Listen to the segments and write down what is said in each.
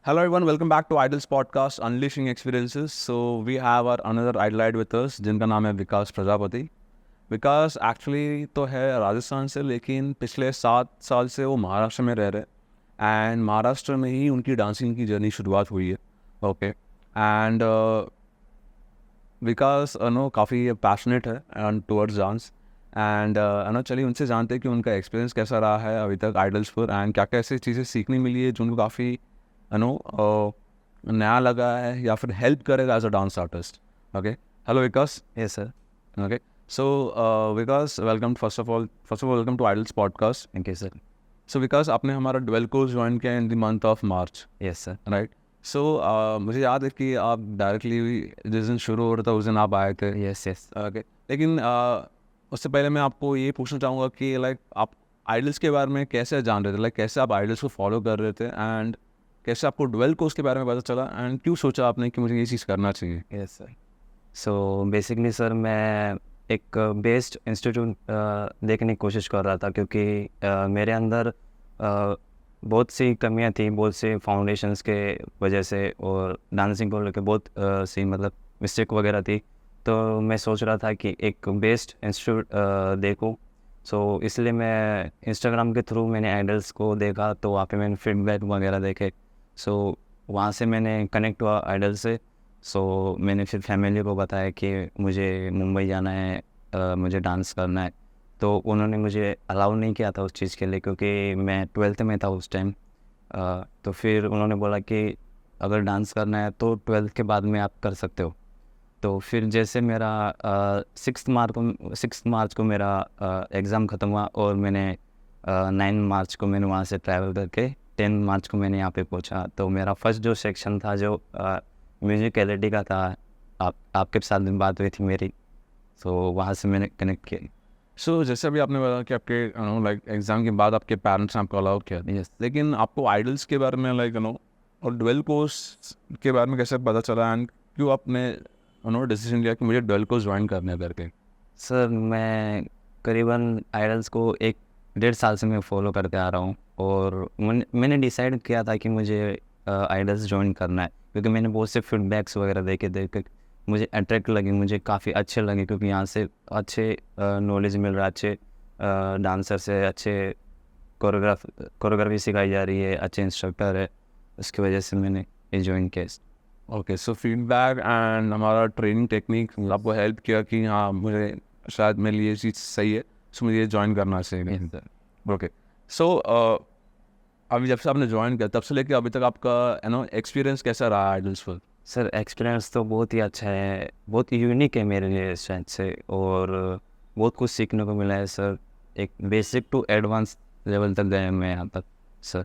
Hello everyone, welcome back to Idols podcast Unleashing Experiences. So we have our another idolite with us जिनका नाम है विकास प्रजापति. विकास actually तो है राजस्थान से, लेकिन पिछले 7 साल से वो महाराष्ट्र में रह रहे हैं एंड महाराष्ट्र में ही उनकी डांसिंग की जर्नी शुरुआत हुई है. ओके एंड विकास नो काफ़ी पैशनेट है एंड टुवर्ड्स डांस एंड नो चलिए उनसे जानते हैं कि उनका एक्सपीरियंस कैसा रहा है अभी तक आइडल्स पर एंड क्या क्या ऐसी चीज़ें सीखने मिली है जो उनको काफ़ी नया लगा है या फिर हेल्प करेगा as a dance artist. Okay, hello Vikas. Yes, sir. Okay, so Vikas welcome first of all welcome to Idols podcast. Thank you, sir. So Vikas, आपने हमारा डुएल कोर्स ज्वाइन किया in the month of March, Yes, sir. Right? So मुझे याद है कि आप directly जिस दिन शुरू हो रहा था उस दिन आप आए थे. Yes, yes. ओके, लेकिन उससे पहले मैं आपको ये पूछना चाहूँगा कि लाइक आप आइडल्स के बारे में कैसे जान रहे थे, लाइक कैसे आप आइडल्स को फॉलो कर रहे थे एंड कैसे आपको डुएल कोर्स के बारे में पता चला एंड क्यों सोचा आपने कि मुझे ये चीज़ करना चाहिए? Yes, sir. So basically, sir, मैं एक बेस्ड इंस्टीट्यूट देखने की कोशिश कर रहा था क्योंकि मेरे अंदर बहुत सी कमियां थी, बहुत से फाउंडेशंस के वजह से, और डांसिंग को लेकर बहुत सी मतलब मिस्टेक वगैरह थी. तो मैं सोच रहा था कि एक बेस्ड इंस्टीट्यूट देखूं. सो इसलिए मैं इंस्टाग्राम के थ्रू मैंने आइडल्स को देखा, तो वहाँ पे मैंने फीडबैक वगैरह देखे. सो वहाँ से मैंने कनेक्ट हुआ आइडल से. सो मैंने फिर फैमिली को बताया कि मुझे मुंबई जाना है, मुझे डांस करना है. तो उन्होंने मुझे अलाउ नहीं किया था उस चीज़ के लिए क्योंकि मैं 12th में था उस टाइम. तो फिर उन्होंने बोला कि अगर डांस करना है तो 12th के बाद में आप कर सकते हो. तो फिर जैसे मेरा 6 मार्च को मेरा एग्ज़ाम ख़त्म हुआ और मैंने 9 मार्च को मैंने वहाँ से ट्रैवल करके 10 मार्च को मैंने यहाँ पे पहुँचा. तो मेरा फर्स्ट जो सेक्शन था जो म्यूजिकलिटी का था, आपके साथ भी बात हुई थी मेरी, तो वहाँ से मैंने कनेक्ट किया. सो जैसे अभी आपने बताया कि आपके लाइक एग्ज़ाम के बाद आपके पेरेंट्स ने आपको अलाउ किया, Yes. लेकिन आपको आइडल्स के बारे में लाइक और डुएल कोर्स के बारे में कैसे पता चला एंड क्यों आपने डिसीजन लिया कि मुझे डुएल कोर्स ज्वाइन करना है करके? सर, मैं करीबन आइडल्स को 1-1.5 साल से मैं फॉलो करते आ रहा हूँ, और मैंने डिसाइड किया था कि मुझे आइडल्स ज्वाइन करना है क्योंकि मैंने बहुत से फीडबैक्स वगैरह देख मुझे अट्रैक्ट लगे, मुझे काफ़ी अच्छे लगे क्योंकि यहाँ से अच्छे नॉलेज मिल रहा है, अच्छे डांसर से, अच्छे कोरियोग्राफी सिखाई जा रही है, अच्छे इंस्ट्रक्टर है. उसकी वजह से मैंने ये ज्वाइन किया. ओके, सो फीडबैक एंड हमारा ट्रेनिंग टेक्निक आपको हेल्प किया कि हाँ मुझे शायद मेरे लिए ये चीज़ सही है, सो मुझे ये ज्वाइन करना चाहिए. ओके, सो अभी जब से आपने ज्वाइन किया तब से लेके अभी तक आपका एक्सपीरियंस कैसा रहा आइडल्स पर? सर, एक्सपीरियंस तो बहुत ही अच्छा है, बहुत यूनिक है मेरे लिए शायद से, और बहुत कुछ सीखने को मिला है सर. एक बेसिक टू एडवांस लेवल तक गए मैं यहाँ तक सर.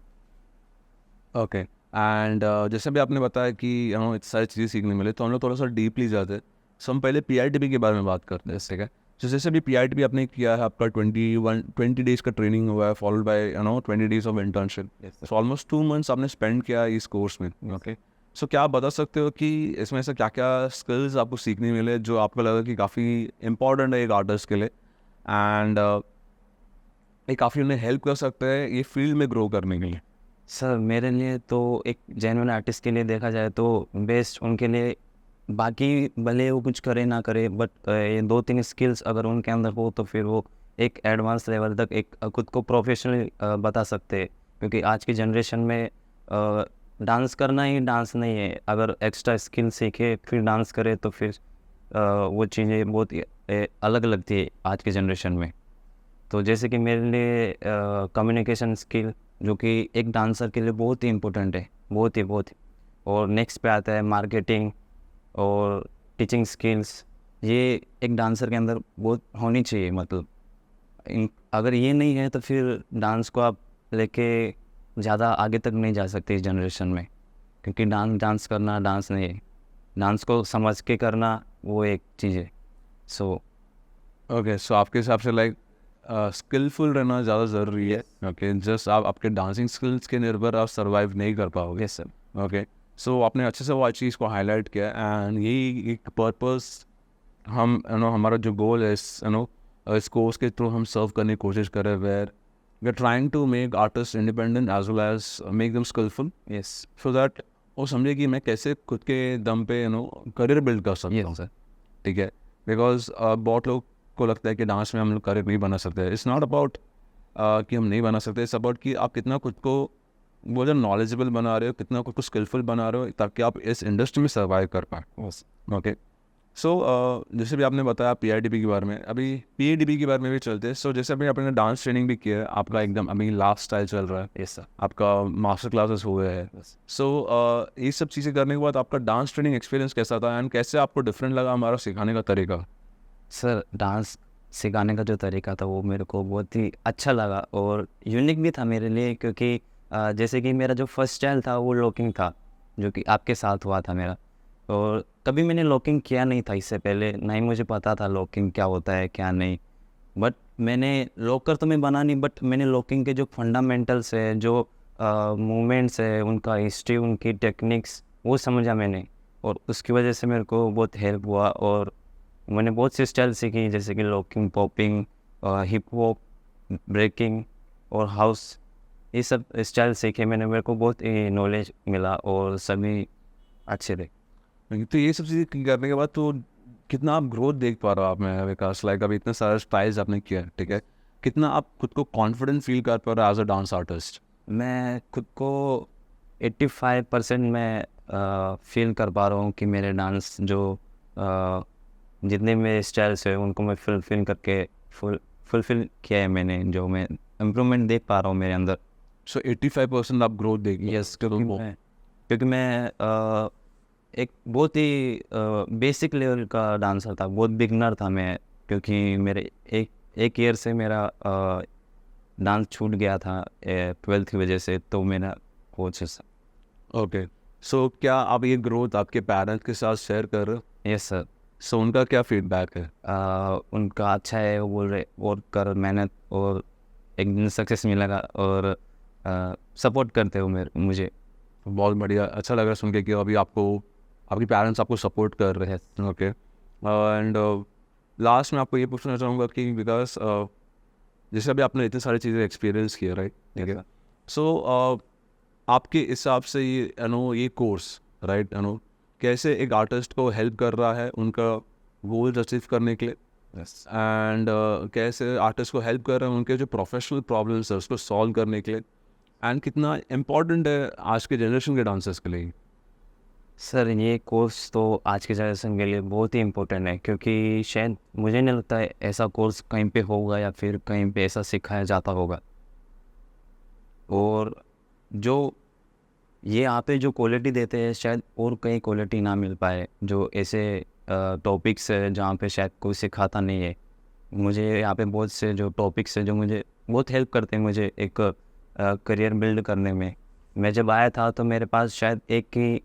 ओके एंड जैसे भी आपने बताया कि इतनी सारी चीज़ें सीखने मिले, तो हम लोग थोड़ा सा डीपली जाते हैं. सो हम पहले PITB के बारे में बात करते हैं. ठीक है, तो जैसे भी PITB आपने किया है, आपका 20 डेज़ का ट्रेनिंग हुआ है followed by 20 days of internship. So almost 2 months आपने स्पेंड किया इस कोर्स में. ओके, सो क्या आप बता सकते हो कि इसमें से क्या क्या स्किल्स आपको सीखने मिले जो आपको लगा कि काफ़ी इंपॉर्टेंट है एक आर्टिस्ट के लिए एंड ये काफ़ी उन्हें हेल्प कर सकते हैं ये फील्ड में ग्रो करने के लिए? सर, मेरे लिए तो एक जेन्युइन आर्टिस्ट के लिए देखा जाए तो बेस्ट उनके लिए, बाकी भले वो कुछ करे ना करे, बट ये 2-3 स्किल्स अगर उनके अंदर हो तो फिर वो एक एडवांस लेवल तक एक खुद को प्रोफेशनली बता सकते हैं. क्योंकि आज की जनरेशन में डांस करना ही डांस नहीं है, अगर एक्स्ट्रा स्किल सीखे फिर डांस करे तो फिर वो चीज़ें बहुत अलग लगती है आज की जनरेशन में. तो जैसे कि मेरे लिए कम्युनिकेशन स्किल, जो कि एक डांसर के लिए बहुत ही इम्पोर्टेंट है, बहुत ही. और नेक्स्ट पे आता है मार्केटिंग और टीचिंग स्किल्स. ये एक डांसर के अंदर बहुत होनी चाहिए. मतलब अगर ये नहीं है तो फिर डांस को आप लेके ज़्यादा आगे तक नहीं जा सकते इस जनरेशन में, क्योंकि डांस करना डांस नहीं है, डांस को समझ के करना वो एक चीज़ है. सो ओके, सो आपके हिसाब से लाइक स्किलफुल रहना ज़्यादा ज़रूरी है. ओके, जस्ट आप आपके डांसिंग स्किल्स के निर्भर आप सर्वाइव नहीं कर पाओगे. Yes sir. ओके, सो आपने अच्छे से वो चीज़ को हाईलाइट किया एंड यही एक पर्पस हम हमारा जो गोल है इस कोर्स के थ्रू हम सर्व करने की कोशिश करें, where we are trying to make artist independent as well as make them skillful, yes. so that वो समझे कि मैं कैसे खुद के दम पे करियर बिल्ड कर सकता हूँ सर। ठीक है। बिकॉज बहुत लोग को लगता है कि डांस में हम लोग करियर नहीं बना सकते। इट्स नॉट अबाउट कि हम नहीं बना सकते, इट्स अबाउट कि आप कितना खुद को वो जो नॉलेजेबल बना रहे हो, कितना खुद को स्किलफुल बना रहे हो ताकि आप इस इंडस्ट्री में सर्वाइव कर पाए। ओके, सो जैसे भी आपने बताया पीआईडीपी के बारे में, अभी पीआईडीपी के बारे में भी चलते हैं। सो जैसे अभी आपने डांस ट्रेनिंग भी किया है, आपका एकदम अभी लास्ट स्टाइल चल रहा है, यस सर। आपका मास्टर क्लासेस हुए हैं। Yes. सो ये सब चीज़ें करने के बाद आपका डांस ट्रेनिंग एक्सपीरियंस कैसा था एंड कैसे आपको डिफरेंट लगा हमारा सिखाने का तरीका? सर डांस सिखाने का जो तरीका था वो मेरे को बहुत ही अच्छा लगा और यूनिक भी था मेरे लिए, क्योंकि जैसे कि मेरा जो फर्स्ट स्टाइल था वो लॉकिंग था, जो कि आपके साथ हुआ था मेरा। और कभी मैंने लॉकिंग किया नहीं था इससे पहले, ना ही मुझे पता था लॉकिंग क्या होता है क्या नहीं। बट मैंने लॉकर तो मैं बना नहीं, बट मैंने लॉकिंग के जो फंडामेंटल्स है, जो मूवमेंट्स है, उनका हिस्ट्री, उनकी टेक्निक्स वो समझा मैंने, और उसकी वजह से मेरे को बहुत हेल्प हुआ। और मैंने बहुत सी स्टाइल सीखी, जैसे कि locking, popping, hip hop, breaking और हाउस। ये सब स्टाइल सीखे मैंने, मेरे को बहुत नॉलेज मिला और सभी अच्छे थे। तो ये सब चीज़ें करने के बाद तो कितना आप ग्रोथ देख पा रहे हो आप में विकास? लाइक अभी इतने सारे स्टाइल्स आपने किया है ठीक है, कितना आप खुद को कॉन्फिडेंट फील कर पा रहे हो एज अ डांस आर्टिस्ट? मैं खुद को 85% मैं फील कर पा रहा हूँ कि मेरे डांस जो जितने मेरे स्टाइल्स है उनको मैं फुलफिल करके फुलफिल किया है मैंने, जो मैं इम्प्रूवमेंट देख पा रहा हूँ मेरे अंदर। सो 85% आप ग्रोथ देख यस, क्योंकि मैं एक बहुत ही बेसिक लेवल का डांसर था, बहुत बिगनर था मैं, क्योंकि मेरे एक ईयर से मेरा डांस छूट गया था 12th की वजह से, तो मेरा कोच है। ओके, सो क्या आप ये ग्रोथ आपके पेरेंट्स के साथ शेयर कर रहे हो? Yes sir. सो उनका क्या फीडबैक है? उनका अच्छा है, वो बोल रहे और कर मेहनत और एक दिन सक्सेस मिलेगा, और सपोर्ट करते हो मुझे। बहुत बढ़िया, अच्छा लग रहा है सुन के कि अभी आपको आपके पेरेंट्स आपको सपोर्ट कर रहे हैं। ओके, एंड लास्ट में आपको ये पूछना चाहूँगा कि बिकॉज जैसे अभी आपने इतनी सारी चीज़ें एक्सपीरियंस किया राइट ठीक है, सो आपके हिसाब से ये कोर्स राइट कैसे एक आर्टिस्ट को हेल्प कर रहा है उनका गोल्स अचीव करने के लिए, एंड कैसे आर्टिस्ट को हेल्प कर रहे हैं उनके जो प्रोफेशनल प्रॉब्लम्स है उसको सॉल्व करने के लिए, एंड कितना इम्पोर्टेंट है आज के जनरेशन के डांसर्स के लिए? सर ये कोर्स तो आज के जनरेशन के लिए बहुत ही इम्पोर्टेंट है, क्योंकि शायद मुझे नहीं लगता है ऐसा कोर्स कहीं पे होगा या फिर कहीं पे ऐसा सिखाया जाता होगा। और जो ये यहाँ पे जो क्वालिटी देते हैं शायद और कहीं क्वालिटी ना मिल पाए, जो ऐसे टॉपिक्स है जहाँ पे शायद कोई सिखाता नहीं है। मुझे यहाँ पे बहुत से जो टॉपिक्स है जो मुझे बहुत हेल्प करते हैं मुझे एक करियर बिल्ड करने में। मैं जब आया था तो मेरे पास शायद एक ही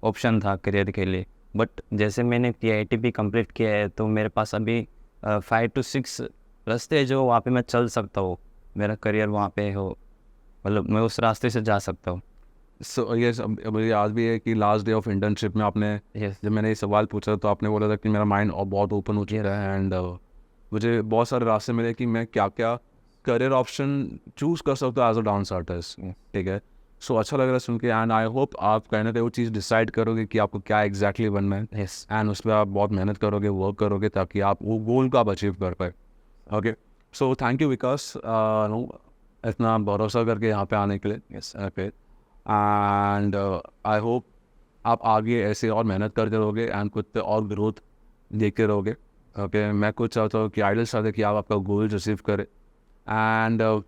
ऑप्शन था करियर के लिए, बट जैसे मैंने PITP कंप्लीट किया है तो मेरे पास अभी 5 to 6 रास्ते हैं जो वहाँ पे मैं चल सकता हूँ, मेरा करियर वहाँ पे हो, मतलब मैं उस रास्ते से जा सकता हूँ। सो ये मुझे याद भी है कि लास्ट डे ऑफ इंटर्नशिप में आपने यस। जब मैंने ये सवाल पूछा तो आपने बोला था कि मेरा माइंड बहुत ओपन हो चुका है एंड मुझे बहुत सारे रास्ते मिले कि मैं क्या क्या करियर ऑप्शन चूज़ कर सकता हूँ एज अ डांस आर्टिस्ट ठीक है। सो अच्छा लग रहा है सुन के, एंड आई होप आप कहीं ना कहीं वो चीज़ डिसाइड करोगे कि आपको क्या एग्जैक्टली बनना है, यस। एंड उस पर आप बहुत मेहनत करोगे, वर्क करोगे ताकि आप वो गोल को आप अचीव कर पाए। ओके, सो थैंक यू विकास इतना भरोसा करके यहाँ पे आने के लिए। Yes. Okay, and I hope आप आगे ऐसे और मेहनत करते रहोगे एंड खुद पे और ग्रोथ देखते रहोगे। ओके, मैं कुछ चाहता हूँ कि आइडल चाहते कि आप आपका गोल्स अचीव करें, and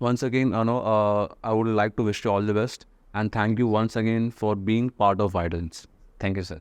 once again I would like to wish you all the best and thank you once again for being part of Idols. Thank you sir.